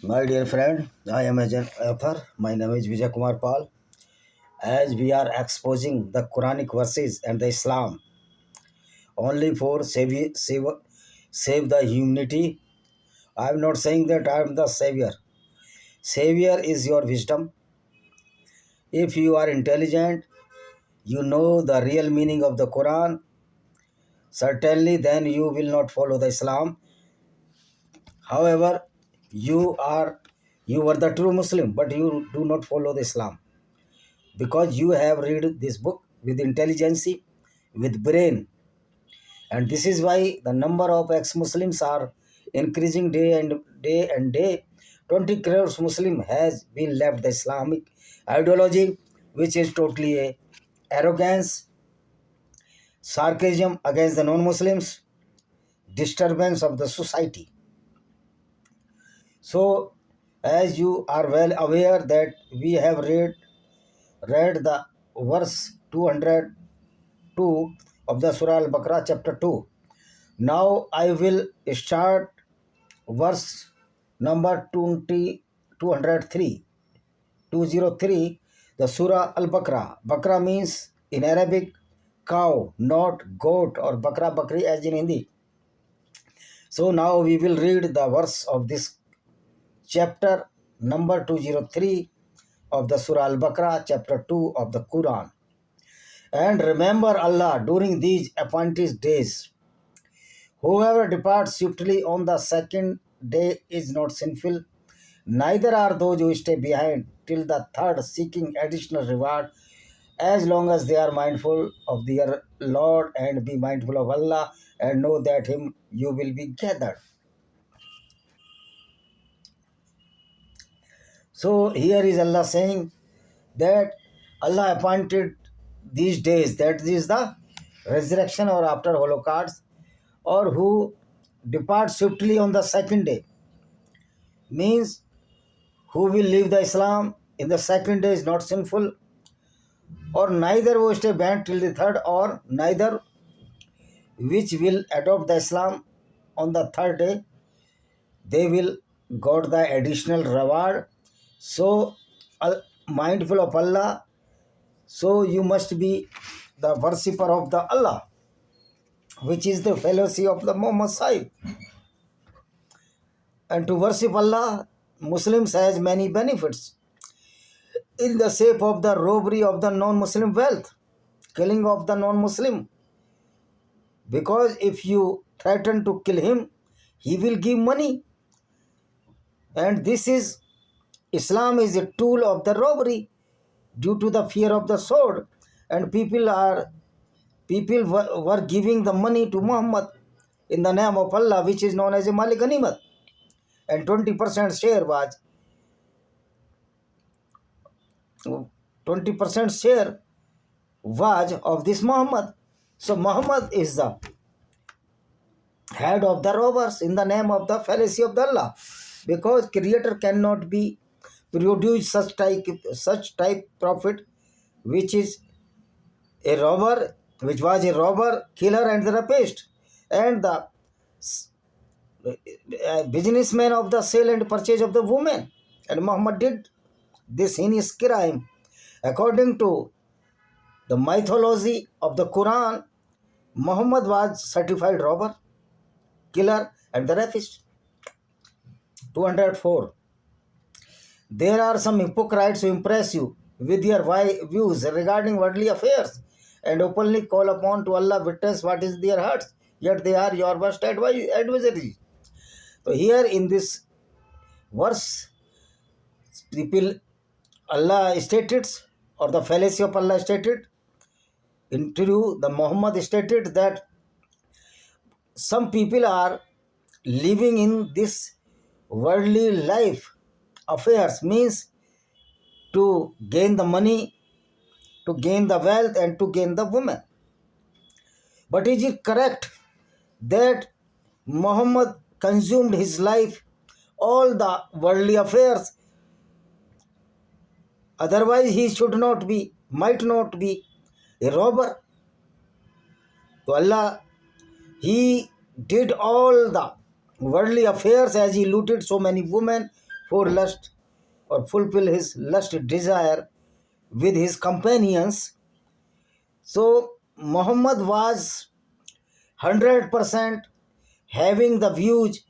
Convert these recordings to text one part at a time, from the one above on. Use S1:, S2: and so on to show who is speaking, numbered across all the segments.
S1: My dear friend, I am an author. My name is Vijay Kumar Pal. As we are exposing the Quranic verses and the Islam only for save the humanity, I am not saying that I am the savior. Savior is your wisdom. If you are intelligent, you know the real meaning of the Quran. Certainly, then you will not follow the Islam. However, you were the true Muslim, but you do not follow the Islam, because you have read this book with intelligence, with brain. And this is why the number of ex-Muslims are increasing day and day. 20 crores Muslim has been left the Islamic ideology, which is totally a arrogance, sarcasm against the non-Muslims, disturbance of the society. So, as you are well aware that we have read the verse 202 of the Surah Al-Baqarah chapter 2. Now I will start verse number 203. 203, the Surah Al-Baqarah. Baqarah means in Arabic cow, not goat, or Bakra Bakri as in Hindi. So now we will read the verse of this chapter number 203 of the Surah Al-Baqarah, chapter 2 of the Quran. And remember Allah during these appointed days. Whoever departs swiftly on the second day is not sinful, neither are those who stay behind till the third seeking additional reward, as long as they are mindful of their Lord and be mindful of Allah and know that Him you will be gathered. So here is Allah saying that Allah appointed these days, that is the resurrection or after Holocaust, or who depart swiftly on the second day, means who will leave the Islam in the second day is not sinful, or neither will stay banned till the third, or neither which will adopt the Islam on the third day, they will got the additional reward. So mindful of Allah, so you must be the worshipper of the Allah, which is the fellowship of the Muhammad Sahib. And to worship Allah, Muslims has many benefits in the shape of the robbery of the non-Muslim wealth, killing of the non-Muslim. Because if you threaten to kill him, he will give money. And this is, Islam is a tool of the robbery due to the fear of the sword. And people were giving the money to Muhammad in the name of Allah, which is known as a Malik Ganimat. And 20% share was 20% share was of this Muhammad. So Muhammad is the head of the robbers in the name of the fallacy of the Allah, because Creator cannot be produce such type prophet, which is a robber, which was a robber, killer, and the rapist, and the businessman of the sale and purchase of the woman. And Muhammad did this heinous crime. According to the mythology of the Quran, Muhammad was certified robber, killer, and the rapist. 204. There are some hypocrites who impress you with their views regarding worldly affairs and openly call upon to Allah witness what is their hearts, yet they are your worst adversaries. So here in this verse, people, Allah stated, or the fallacy of Allah stated, into the Muhammad stated that some people are living in this worldly life affairs, means to gain the money, to gain the wealth, and to gain the woman. But is it correct that Muhammad consumed his life all the worldly affairs? Otherwise he might not be a robber. So Allah, he did all the worldly affairs as he looted so many women for lust or fulfill his lust desire with his companions. So Muhammad was 100% having the views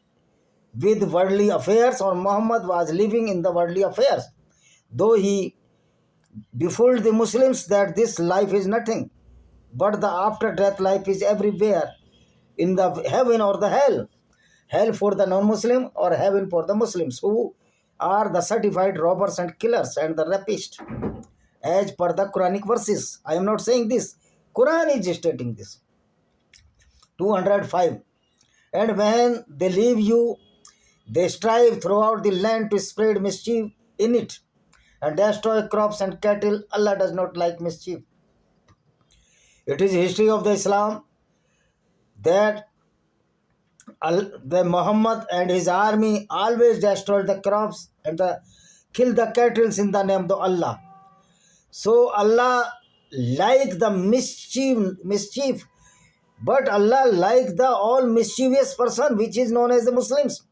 S1: with worldly affairs, or Muhammad was living in the worldly affairs. Though he befooled the Muslims that this life is nothing, but the after death life is everywhere, in the heaven or the hell. Hell for the non-Muslim or heaven for the Muslims, who are the certified robbers and killers and the rapists, as per the Quranic verses. I am not saying this. Quran is stating this. 205. And when they leave you, they strive throughout the land to spread mischief in it and destroy crops and cattle. Allah does not like mischief. It is history of the Islam that the Muhammad and his army always destroyed the crops and kill the cattle in the name of Allah. So Allah like the mischief, but Allah like the all mischievous person, which is known as the Muslims.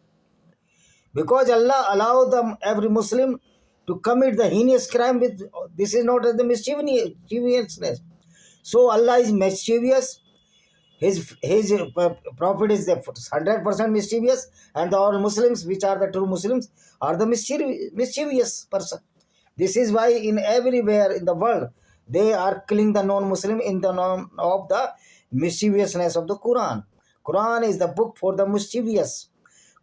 S1: Because Allah allowed them, every Muslim, to commit the heinous crime with, this is not as the mischievousness. So Allah is mischievous. His prophet is the 100% mischievous, and all Muslims, which are the true Muslims, are the mischievous person. This is why in everywhere in the world they are killing the non-Muslim in the name of the mischievousness of the Quran. Quran is the book for the mischievous.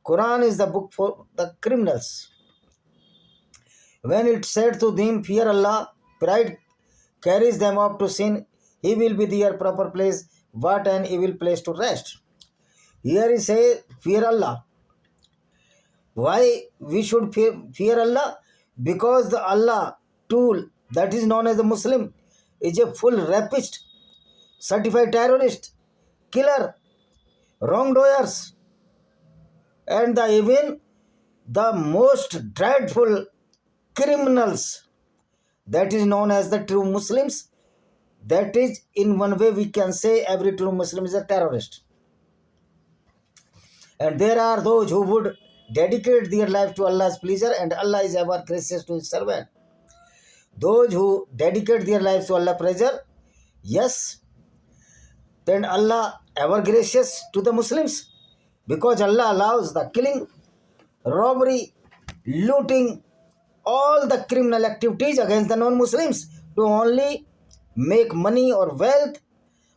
S1: Quran is the book for the criminals. When it said to them, fear Allah, pride carries them up to sin. He will be their proper place. What an evil place to rest. Here he says, fear Allah. Why we should fear Allah? Because the Allah tool that is known as the Muslim is a full rapist, certified terrorist, killer, wrongdoers, and even the most dreadful criminals, that is known as the true Muslims. That is, in one way we can say every true Muslim is a terrorist. And there are those who would dedicate their life to Allah's pleasure, and Allah is ever gracious to his servant. Those who dedicate their lives to Allah's pleasure, yes, then Allah ever gracious to the Muslims, because Allah allows the killing, robbery, looting, all the criminal activities against the non-Muslims to only make money or wealth,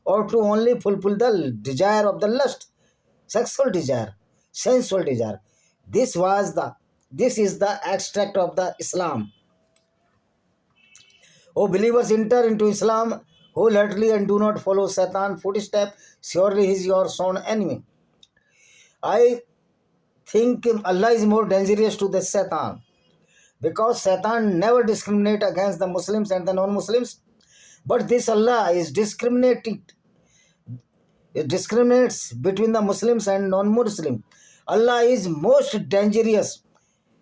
S1: or to only fulfill the desire of the lust, sexual desire, sensual desire. This is the extract of the Islam. O believers, enter into Islam wholeheartedly and do not follow Satan's footstep. Surely he is your sworn enemy. I think Allah is more dangerous to the Satan, because Satan never discriminates against the Muslims and the non-Muslims, but this Allah is discriminating. It discriminates between the Muslims and non-Muslim. Allah is most dangerous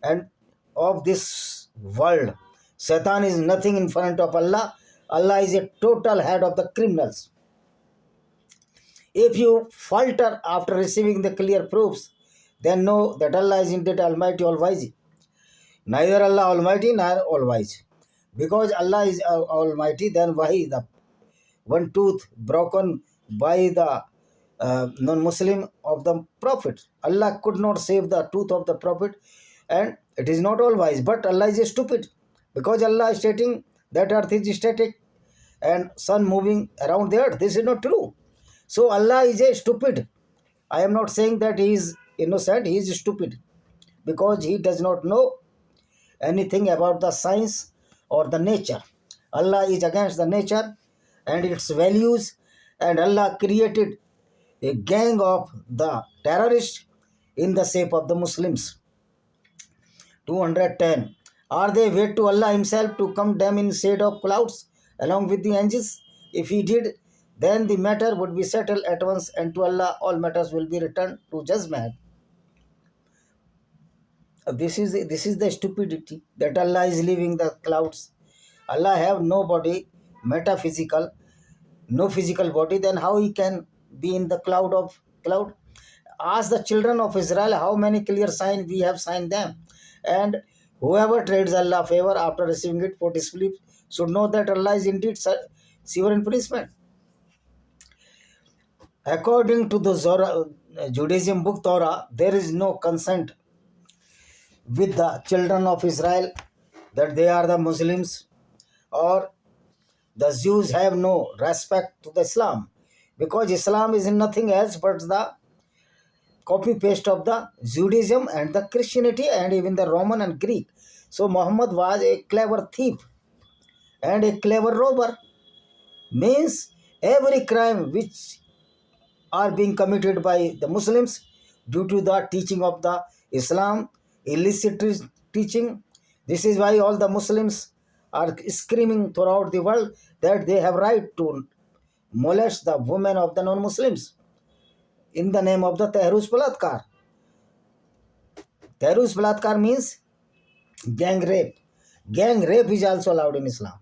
S1: and of this world. Satan is nothing in front of Allah. Allah is a total head of the criminals. If you falter after receiving the clear proofs, then know that Allah is indeed Almighty, All-Wise. Neither Allah Almighty nor All-Wise. Because Allah is Almighty, then why the one tooth broken by the non-Muslim of the Prophet? Allah could not save the tooth of the Prophet, and it is not All-Wise, but Allah is stupid, because Allah is stating that earth is static and sun moving around the earth. This is not true. So Allah is a stupid. I am not saying that he is innocent, he is stupid, because he does not know anything about the science or the nature. Allah is against the nature and its values, and Allah created a gang of the terrorists in the shape of the Muslims. 210. Are they wait to Allah himself to come them in shade of clouds along with the angels? If he did, then the matter would be settled at once, and to Allah all matters will be returned to judgment. This is the stupidity, that Allah is leaving the clouds. Allah have no body, metaphysical, no physical body. Then how he can be in the cloud? ask the children of Israel how many clear signs we have signed them. And whoever trades Allah favor after receiving it for disbelief should know that Allah is indeed severe in punishment. According to the Judaism book Torah, there is no consent with the children of Israel that they are the Muslims, or the Jews have no respect to the Islam, because Islam is nothing else but the copy paste of the Judaism and the Christianity and even the Roman and Greek. So Muhammad was a clever thief and a clever robber. Means every crime which are being committed by the Muslims due to the teaching of the Islam, illicit teaching. This is why all the Muslims are screaming throughout the world that they have right to molest the women of the non-Muslims in the name of the Tehrus Balatkar. Tehrus Balatkar means gang rape. Gang rape is also allowed in Islam.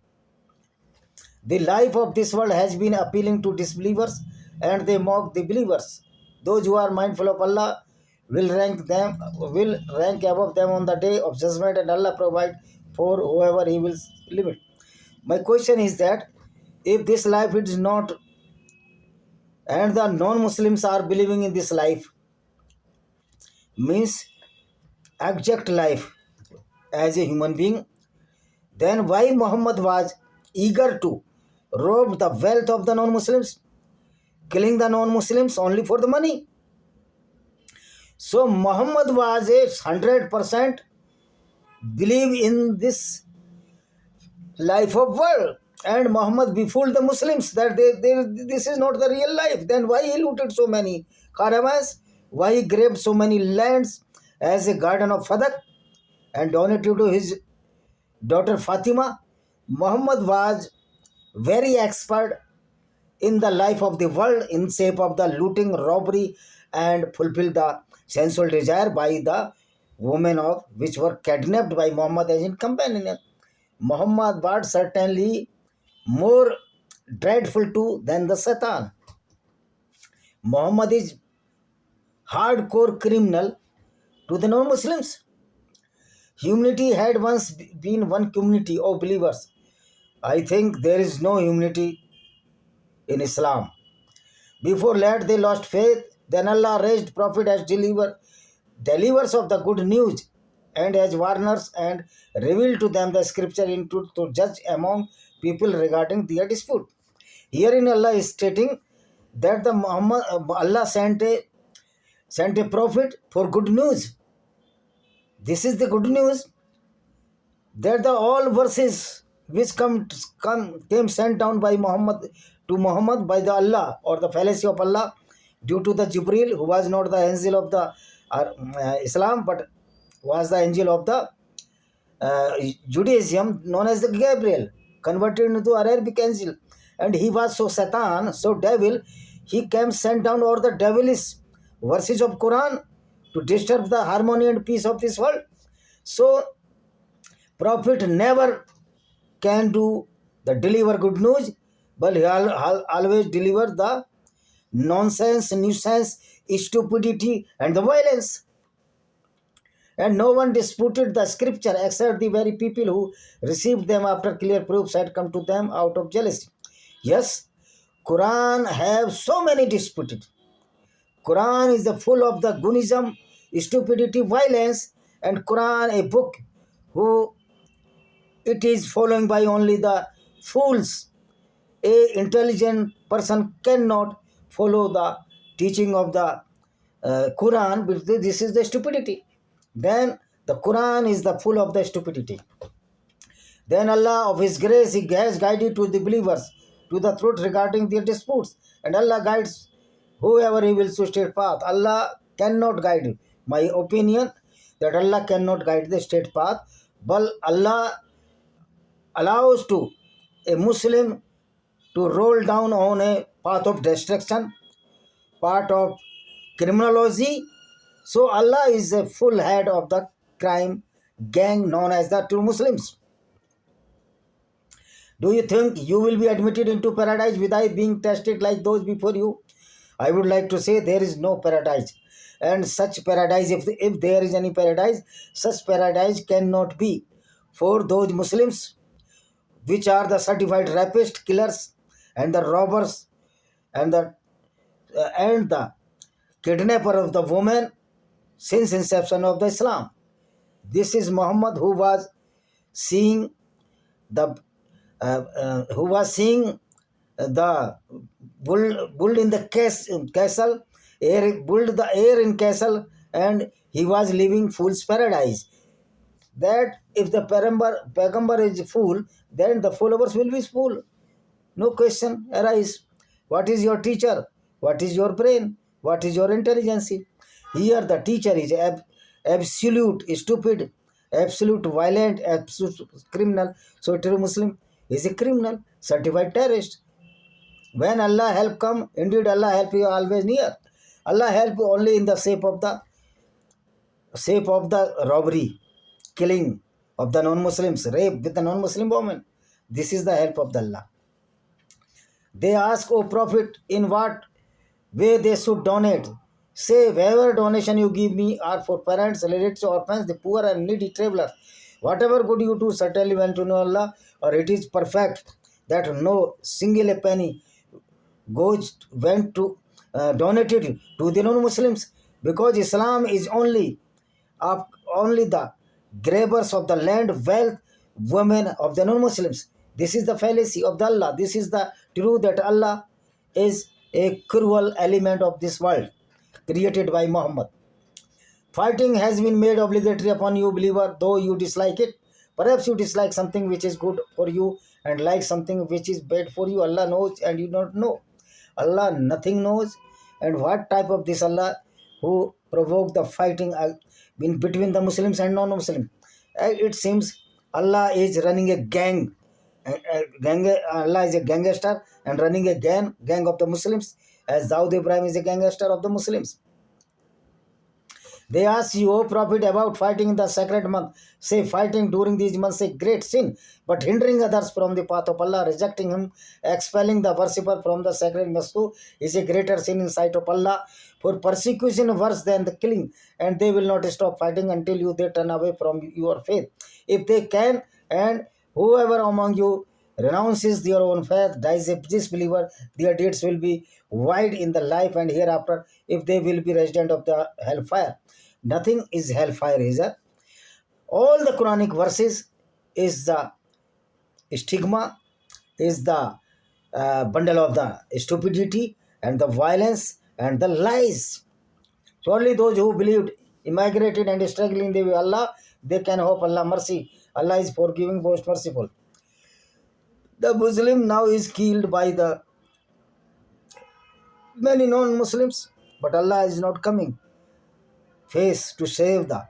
S1: The life of this world has been appealing to disbelievers and they mock the believers. Those who are mindful of Allah will rank above them on the day of judgment, and Allah provide for whoever He will limit. My question is that if this life is not, and the non-Muslims are believing in this life, means exact life as a human being, then why Muhammad was eager to rob the wealth of the non-Muslims, killing the non-Muslims only for the money? So Muhammad was a 100% believe in this life of world, and Muhammad befooled the Muslims that this is not the real life. Then why he looted so many caravans? Why he grabbed so many lands as a garden of Fadak and donated to his daughter Fatima? Muhammad was very expert in the life of the world in shape of the looting, robbery, and fulfill the sensual desire by the women of which were kidnapped by Muhammad as in companion. Muhammad was certainly more dreadful to than the Satan. Muhammad is hardcore criminal to the non-Muslims. Humanity had once been one community of believers. I think there is no humanity in Islam. Before that they lost faith. Then Allah raised Prophet as deliverers of the good news and as warners, and revealed to them the scripture to judge among people regarding their dispute. Herein Allah is stating that Allah sent a prophet for good news. This is the good news, that the all verses which came sent down by Muhammad by the Allah or the fallacy of Allah due to the Jibril, who was not the angel of the Islam but was the angel of the Judaism, known as the Gabriel, converted into Arabic angel. And he was so Satan, so devil, he came sent down all the devilish verses of Quran to disturb the harmony and peace of this world. So Prophet never can deliver good news, but he always deliver the nonsense, nuisance, stupidity, and the violence. And no one disputed the scripture except the very people who received them after clear proofs had come to them out of jealousy. Yes, Quran have so many disputed. Quran is full of the gunism, stupidity, violence, and Quran a book who it is following by only the fools. A intelligent person cannot follow the teaching of the Quran, but this is the stupidity. Then the Quran is the full of the stupidity. Then Allah of His grace, He has guided to the believers to the truth regarding their disputes, and Allah guides whoever He wills to straight path. Allah cannot guide. My opinion that Allah cannot guide the straight path, but Allah allows to a Muslim to roll down on a path of destruction, part of criminology. So Allah is a full head of the crime gang known as the true Muslims. Do you think you will be admitted into paradise without being tested like those before you? I would like to say there is no paradise. And such paradise, if there is any paradise, such paradise cannot be for those Muslims which are the certified rapists, killers, and the robbers, and the kidnapper of the woman since inception of the Islam. This is Muhammad who was seeing the the bull in the castle, build the air in castle, and he was living fool's paradise. That if the Pagambar is fool, then the followers will be fool. No question arise. What is your teacher? What is your brain? What is your intelligence? Here the teacher is absolute stupid, absolute violent, absolute criminal. So true Muslim is a criminal, certified terrorist. When Allah help come, indeed Allah help you always near. Allah help you only in the shape of the robbery, killing of the non-Muslims, rape with the non-Muslim woman. This is the help of the Allah. They ask, O Prophet, in what way they should donate. Say, wherever donation you give me are for parents, relatives, orphans, the poor and needy travelers. Whatever good you do, certainly went to know Allah, or it is perfect that no single penny went to donated to the non-Muslims, because Islam is only the grabbers of the land, wealth, women of the non-Muslims. This is the fallacy of the Allah. This is the truth that Allah is a cruel element of this world created by Muhammad. Fighting has been made obligatory upon you, believer, though you dislike it. Perhaps you dislike something which is good for you and like something which is bad for you. Allah knows and you don't know. Allah nothing knows. And what type of this Allah who provoked the fighting in between the Muslims and non-Muslims? It seems Allah is running a gang. Allah is a gangster and running a gang of the Muslims, as Dawood Ibrahim is a gangster of the Muslims. They ask you, O Prophet, about fighting in the sacred month. Say, fighting during these months is a great sin, but hindering others from the path of Allah, rejecting him, expelling the worshipper from the sacred masjid is a greater sin in sight of Allah. For persecution worse than the killing, and they will not stop fighting until they turn away from your faith. If they can, and whoever among you renounces their own faith, dies a disbeliever, their deeds will be void in the life and hereafter, if they will be resident of the hellfire. Nothing is hellfire, is it? All the Quranic verses is the stigma, is the bundle of the stupidity and the violence and the lies. So only those who believed, immigrated and struggling with Allah, they can hope Allah mercy. Allah is forgiving, most merciful. The Muslim now is killed by the many non-Muslims, but Allah is not coming face to save the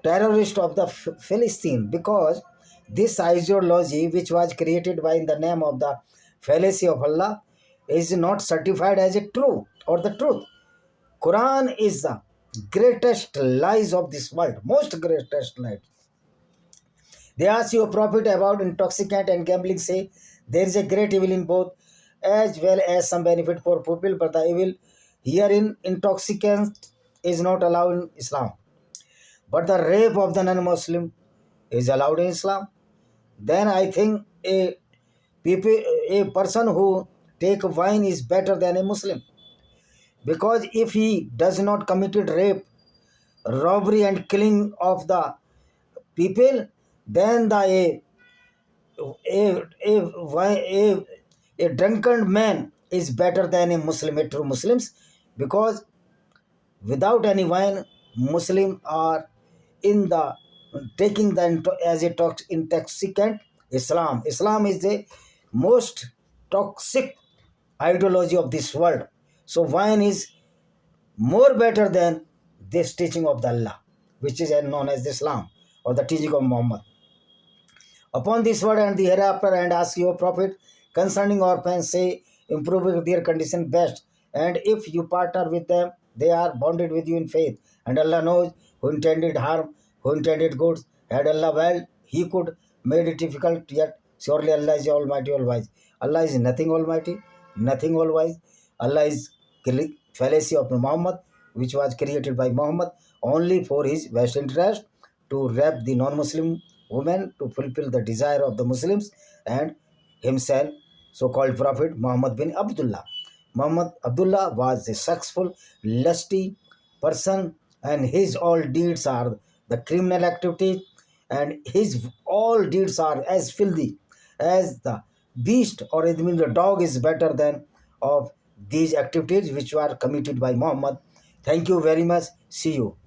S1: terrorist of the Philistine, because this ideology which was created by in the name of the fallacy of Allah is not certified as a true or the truth. Quran is the greatest lies of this world, most greatest lies. They ask you, Prophet, about intoxicant and gambling. Say, there is a great evil in both, as well as some benefit for people, but the evil herein, intoxicant, is not allowed in Islam. But the rape of the non-Muslim is allowed in Islam. Then I think a person who take wine is better than a Muslim, because if he does not committed rape, robbery and killing of the people, then a drunken man is better than a Muslim, a true Muslims, because without any wine, Muslim are in the taking the as a intoxicant. Islam is the most toxic ideology of this world. So wine is more better than this teaching of the Allah, which is known as Islam or the teaching of Muhammad. Upon this word and the hereafter, and ask your Prophet concerning orphans, say, improving their condition best, and if you partner with them, they are bonded with you in faith, and Allah knows who intended harm, who intended good. Had Allah well, He could made it difficult, yet surely Allah is Almighty, all wise. Allah is nothing almighty, nothing all wise. Allah is fallacy of Muhammad, which was created by Muhammad only for his best interest, to rape the non-Muslim women, to fulfill the desire of the Muslims and himself, so-called Prophet Muhammad bin Abdullah. Muhammad Abdullah was a successful, lusty person, and his all deeds are the criminal activities, and his all deeds are as filthy as the beast, or it means the dog is better than of these activities which were committed by Muhammad. Thank you very much. See you.